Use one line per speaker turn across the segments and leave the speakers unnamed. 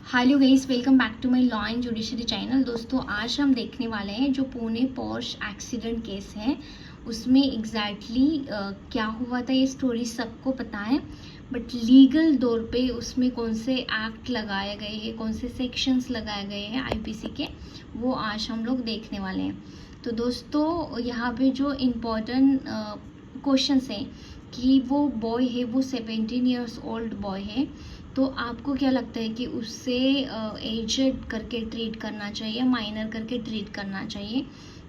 Hello guys, welcome back to my law and judiciary channel. दोस्तों, आज हम देखने वाले हैं जो पुणे पोर्श एक्सीडेंट केस है उसमें एग्जैक्टली क्या हुआ था। ये स्टोरी सबको पता है, बट लीगल तौर पे उसमें कौन से एक्ट लगाए गए हैं, कौन से सेक्शंस लगाए गए हैं आईपीसी के, वो आज हम लोग देखने वाले हैं। तो दोस्तों, यहाँ पे जो इम्पोर्टेंट क्वेश्चंस हैं कि वो बॉय है, वो 17 ईयर्स ओल्ड बॉय है, तो आपको क्या लगता है कि उससे एजेड करके ट्रीट करना चाहिए, माइनर करके ट्रीट करना चाहिए,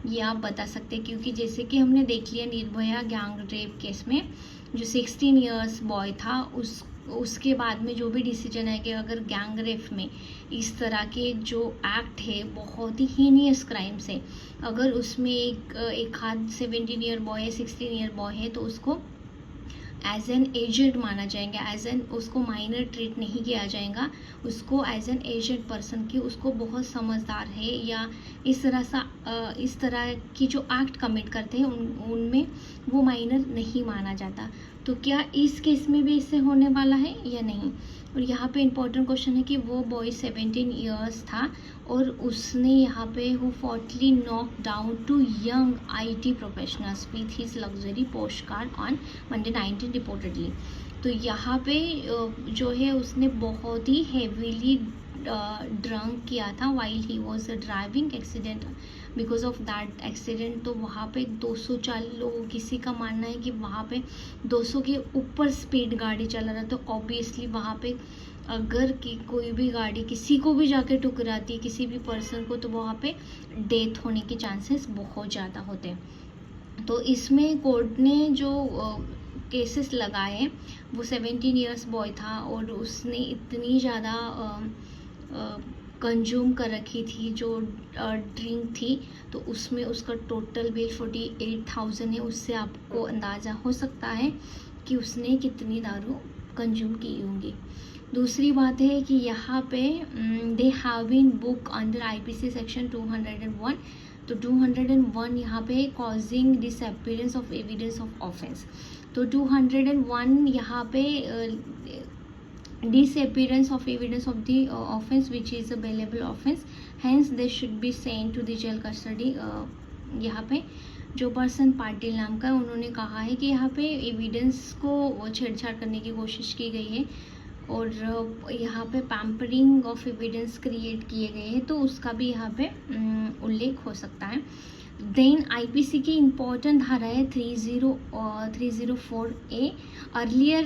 ये आप बता सकते हैं। क्योंकि जैसे कि हमने देख लिया निर्भया गैंग रेप केस में, जो 16 ईयर्स बॉय था, उसके बाद में जो भी डिसीजन है कि अगर गैंग रेप में इस तरह के जो एक्ट है, बहुत ही हीनियस क्राइम्स है, अगर उसमें एक हाथ 17 ईयर बॉय है, 16 ईयर बॉय है, तो उसको एज एन एजेड माना जाएगा, एज एन उसको माइनर ट्रीट नहीं किया जाएगा, उसको एज एन एजेड पर्सन की, उसको बहुत समझदार है या इस तरह की जो एक्ट कमिट करते हैं उनमें वो माइनर नहीं माना जाता। तो क्या इस केस में भी इससे होने वाला है या नहीं? और यहाँ पे इम्पोर्टेंट क्वेश्चन है कि वो बॉय 17 ईयर्स था और उसने यहाँ पे who fatally knock down 2 young IT professionals with his luxury Porsche car on Monday 19 reportedly. तो यहाँ पे जो है उसने बहुत ही हेवीली ड्रंक किया था while he was driving accident. Because of that accident तो वहाँ पे 204 लोग, किसी का मानना है कि वहाँ पे 200 के ऊपर स्पीड गाड़ी चला रहा, तो ऑब्वियसली वहाँ पे अगर कोई भी गाड़ी किसी को भी जाके टकराती है, किसी भी पर्सन को, तो वहाँ पे डेथ होने के चांसेस बहुत ज़्यादा होते हैं। तो इसमें कोर्ट ने जो केसेस लगाए, वो 17 ईयर्स बॉय था और उसने इतनी ज़्यादा कंज्यूम कर रखी थी जो ड्रिंक थी, तो उसमें उसका टोटल बिल 48,000 है। उससे आपको अंदाज़ा हो सकता है कि उसने कितनी दारू कंज्यूम की होंगी। दूसरी बात है कि यहाँ पे they have been book under IPC section 201। तो 201 यहाँ पे causing disappearance of evidence of offence. तो 201 यहाँ पे disappearance of evidence of the offense which is a bailable offense, hence they should be sent to the jail custody। यहाँ पे जो person Patil नाम का, उन्होंने कहा है कि यहाँ पे एविडेंस को छेड़छाड़ करने की कोशिश की गई है और यहाँ पे पैम्परिंग ऑफ एविडेंस क्रिएट किए गए हैं, तो उसका भी यहाँ पे उल्लेख हो सकता है। देन IPC की इम्पोर्टेंट धारा है 304A। अर्लियर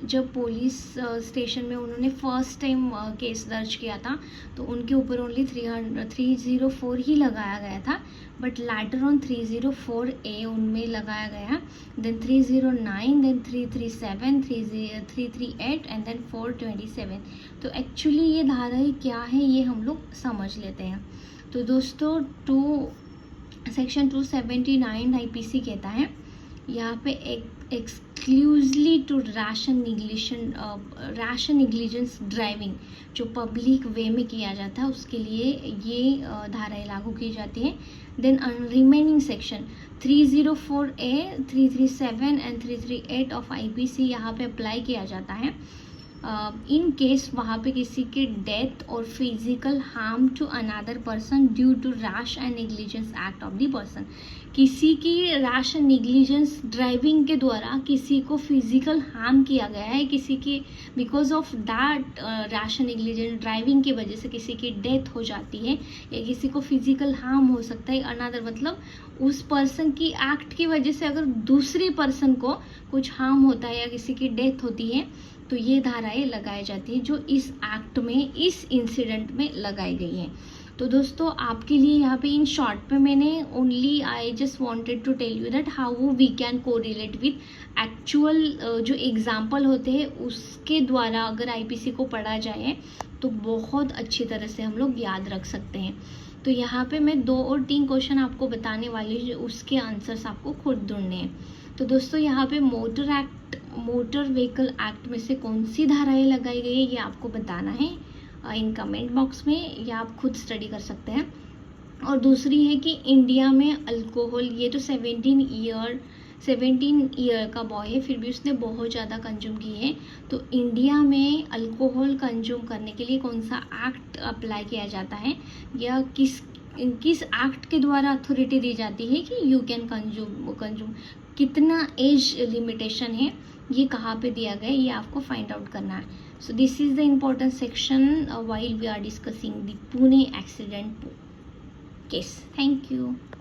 जब पुलिस स्टेशन में उन्होंने फर्स्ट टाइम केस दर्ज किया था, तो उनके ऊपर ओनली 304 ही लगाया गया था, बट लैटर ऑन 304A उनमें लगाया गया, देन 309, देन 337, 338 एंड देन 427। तो एक्चुअली ये धाराएं क्या है ये हम लोग समझ लेते हैं। तो दोस्तों, सेक्शन 279 IPC कहता है यहाँ पे exclusively to rash negligence driving, जो पब्लिक वे में किया जाता है, उसके लिए ये धाराएं लागू की जाती हैं। Then remaining section 304A, 337 and 338 of IPC यहाँ पे अप्लाई किया जाता है इन केस वहाँ पे किसी के डेथ और physical harm to another person due to rash and negligence act of the person. किसी की रैश एंड नेग्लिजेंस ड्राइविंग के द्वारा किसी को फिजिकल हार्म किया गया है, किसी की because of that rash and negligence driving की वजह से किसी की डेथ हो जाती है या किसी को फिजिकल हार्म हो सकता है अनदर, मतलब उस पर्सन की एक्ट की वजह से अगर दूसरी पर्सन को कुछ हार्म होता है या किसी की डेथ होती है, तो ये धाराएं लगाई जाती है जो इस एक्ट में, इस इंसिडेंट में लगाई गई हैं। तो दोस्तों, आपके लिए यहाँ पे इन शॉर्ट पे मैंने only I just wanted to tell you that how we can correlate with actual जो एग्जाम्पल होते हैं, उसके द्वारा अगर IPC को पढ़ा जाए तो बहुत अच्छी तरह से हम लोग याद रख सकते हैं। तो यहाँ पे मैं 2 और 3 क्वेश्चन आपको बताने वाली हूँ, उसके आंसर्स आपको खुद ढूंढने हैं। तो दोस्तों, यहाँ पे मोटर व्हीकल एक्ट में से कौन सी धाराएं लगाई गई है ये आपको बताना है इन कमेंट बॉक्स में, या आप खुद स्टडी कर सकते हैं। और दूसरी है कि इंडिया में अल्कोहल, ये तो 17 ईयर 17 ईयर का बॉय है, फिर भी उसने बहुत ज़्यादा कंज्यूम की है। तो इंडिया में अल्कोहल कंज्यूम करने के लिए कौन सा एक्ट अप्लाई किया जाता है, या किस एक्ट के द्वारा अथॉरिटी दी जाती है कि यू कैन कंज्यूम, कितना एज लिमिटेशन है, ये कहाँ पे दिया गया है, ये आपको फाइंड आउट करना है। So this is the important section while we are discussing the Pune accident case. Thank you.